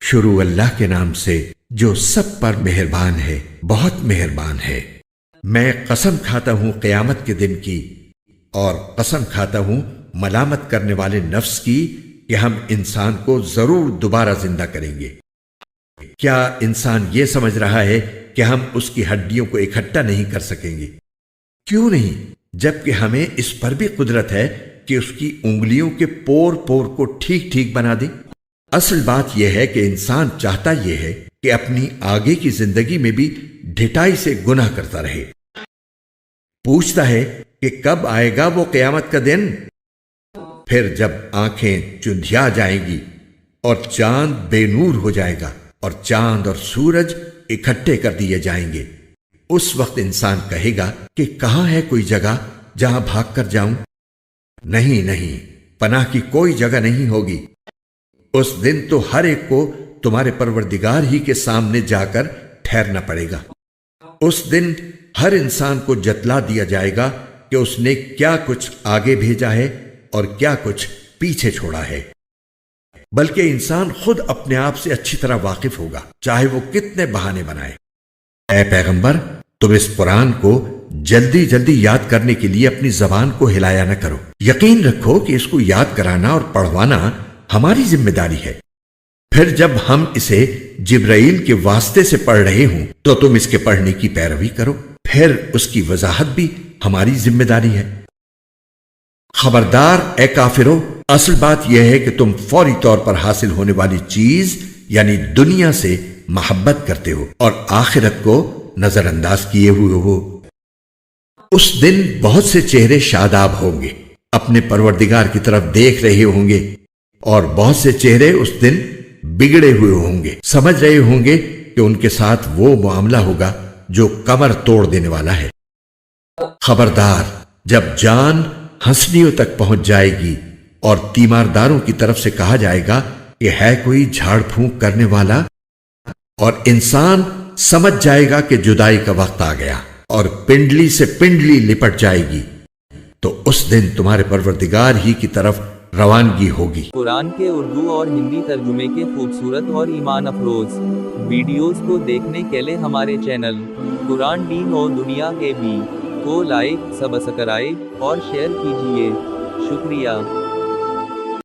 شروع اللہ کے نام سے جو سب پر مہربان ہے، بہت مہربان ہے۔ میں قسم کھاتا ہوں قیامت کے دن کی، اور قسم کھاتا ہوں ملامت کرنے والے نفس کی کہ ہم انسان کو ضرور دوبارہ زندہ کریں گے۔ کیا انسان یہ سمجھ رہا ہے کہ ہم اس کی ہڈیوں کو اکٹھا نہیں کر سکیں گے؟ کیوں نہیں، جبکہ ہمیں اس پر بھی قدرت ہے کہ اس کی انگلیوں کے پور پور کو ٹھیک ٹھیک بنا دیں۔ اصل بات یہ ہے کہ انسان چاہتا یہ ہے کہ اپنی آگے کی زندگی میں بھی ڈھٹائی سے گناہ کرتا رہے۔ پوچھتا ہے کہ کب آئے گا وہ قیامت کا دن؟ پھر جب آنکھیں چندھیا جائیں گی اور چاند بے نور ہو جائے گا اور چاند اور سورج اکٹھے کر دیے جائیں گے، اس وقت انسان کہے گا کہ کہاں ہے کوئی جگہ جہاں بھاگ کر جاؤں؟ نہیں، پناہ کی کوئی جگہ نہیں ہوگی۔ اس دن تو ہر ایک کو تمہارے پروردگار ہی کے سامنے جا کر ٹھہرنا پڑے گا۔ اس دن ہر انسان کو جتلا دیا جائے گا کہ اس نے کیا کچھ آگے بھیجا ہے اور کیا کچھ پیچھے چھوڑا ہے۔ بلکہ انسان خود اپنے آپ سے اچھی طرح واقف ہوگا، چاہے وہ کتنے بہانے بنائے۔ اے پیغمبر، تم اس قرآن کو جلدی جلدی یاد کرنے کے لیے اپنی زبان کو ہلایا نہ کرو۔ یقین رکھو کہ اس کو یاد کرانا اور پڑھوانا ہماری ذمہ داری ہے۔ پھر جب ہم اسے جبرائیل کے واسطے سے پڑھ رہے ہوں تو تم اس کے پڑھنے کی پیروی کرو، پھر اس کی وضاحت بھی ہماری ذمہ داری ہے۔ خبردار اے کافرو، اصل بات یہ ہے کہ تم فوری طور پر حاصل ہونے والی چیز یعنی دنیا سے محبت کرتے ہو اور آخرت کو نظر انداز کیے ہوئے ہو۔ اس دن بہت سے چہرے شاداب ہوں گے، اپنے پروردگار کی طرف دیکھ رہے ہوں گے، اور بہت سے چہرے اس دن بگڑے ہوئے ہوں گے، سمجھ رہے ہوں گے کہ ان کے ساتھ وہ معاملہ ہوگا جو کمر توڑ دینے والا ہے۔ خبردار، جب جان ہنسلیوں تک پہنچ جائے گی اور تیمارداروں کی طرف سے کہا جائے گا کہ ہے کوئی جھاڑ پھونک کرنے والا، اور انسان سمجھ جائے گا کہ جدائی کا وقت آ گیا اور پنڈلی سے پنڈلی لپٹ جائے گی، تو اس دن تمہارے پروردگار ہی کی طرف روانگی ہوگی۔ قرآن کے اردو اور ہندی ترجمے کے خوبصورت اور ایمان افروز ویڈیوز کو دیکھنے کے لیے ہمارے چینل قرآن دین و دنیا کے بھی کو لائک، سبسکرائب اور شیئر کیجیے۔ شکریہ۔